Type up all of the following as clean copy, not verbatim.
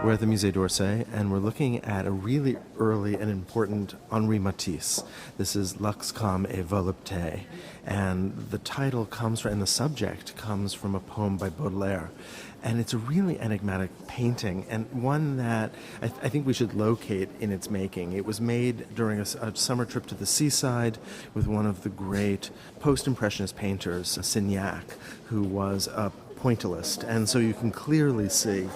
We're at the Musée d'Orsay, and we're looking at a really early and important Henri Matisse. This is Luxe, calme et volupté, and the title comes from, and the subject comes from a poem by Baudelaire. And it's a really enigmatic painting, and one that I think we should locate in its making. It was made during a summer trip to the seaside with one of the great post-impressionist painters, Signac, who was a pointillist. And so you can clearly see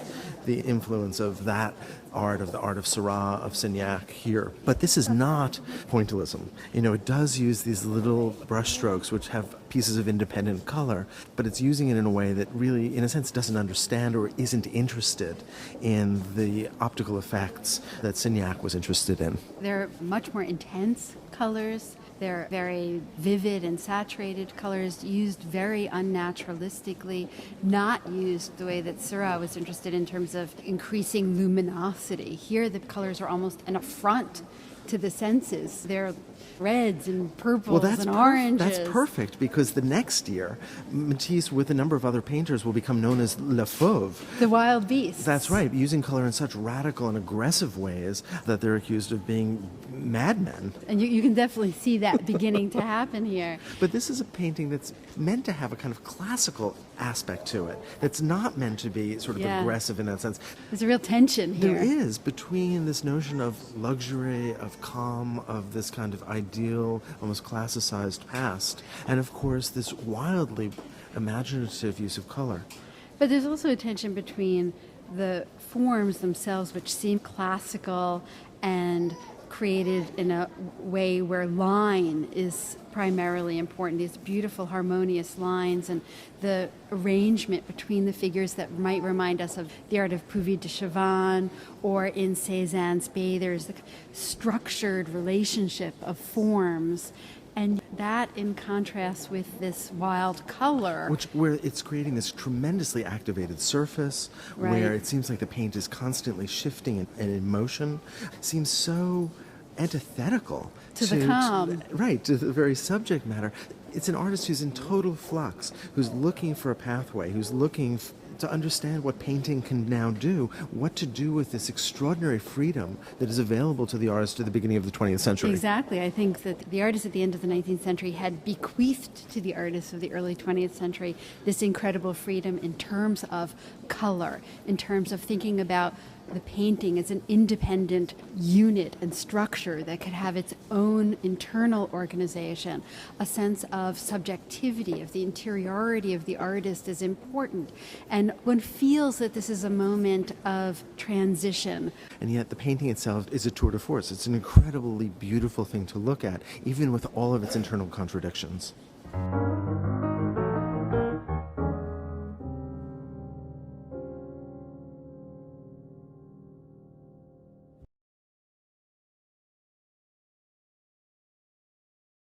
the influence of that art, of the art of Seurat, of Signac here. But this is not pointillism. It does use these little brushstrokes which have pieces of independent color, but it's using it in a way that really, in a sense, doesn't understand or isn't interested in the optical effects that Signac was interested in. They're much more intense colors. They're very vivid and saturated colors, used very unnaturalistically, not used the way that Seurat was interested in terms of increasing luminosity. Here the colors are almost an affront to the senses. They're reds and purples and oranges. That's perfect, because the next year, Matisse, with a number of other painters, will become known as La Fauve. The wild beasts. That's right, using color in such radical and aggressive ways that they're accused of being madmen. And you can definitely see that beginning to happen here. But this is a painting that's meant to have a kind of classical aspect to it. That's not meant to be sort of aggressive in that sense. There's a real tension here. There is, between this notion of luxury, of calm, of this kind of ideal, almost classicized past, and of course this wildly imaginative use of color. But there's also a tension between the forms themselves, which seem classical and created in a way where line is primarily important, these beautiful harmonious lines and the arrangement between the figures that might remind us of the art of Puvis de Chavannes or in Cézanne's Bay. There's the structured relationship of forms, and that in contrast with this wild color. Where it's creating this tremendously activated surface, where it seems like the paint is constantly shifting and in motion. It seems so antithetical to the calm. To the very subject matter. It's an artist who's in total flux, who's looking for a pathway, who's looking to understand what painting can now do, what to do with this extraordinary freedom that is available to the artist at the beginning of the 20th century. Exactly. I think that the artists at the end of the 19th century had bequeathed to the artists of the early 20th century this incredible freedom in terms of color, in terms of thinking about the painting as an independent unit and structure that could have its own internal organization. A sense of subjectivity, of the interiority of the artist is important. And one feels that this is a moment of transition. And yet the painting itself is a tour de force. It's an incredibly beautiful thing to look at, even with all of its internal contradictions.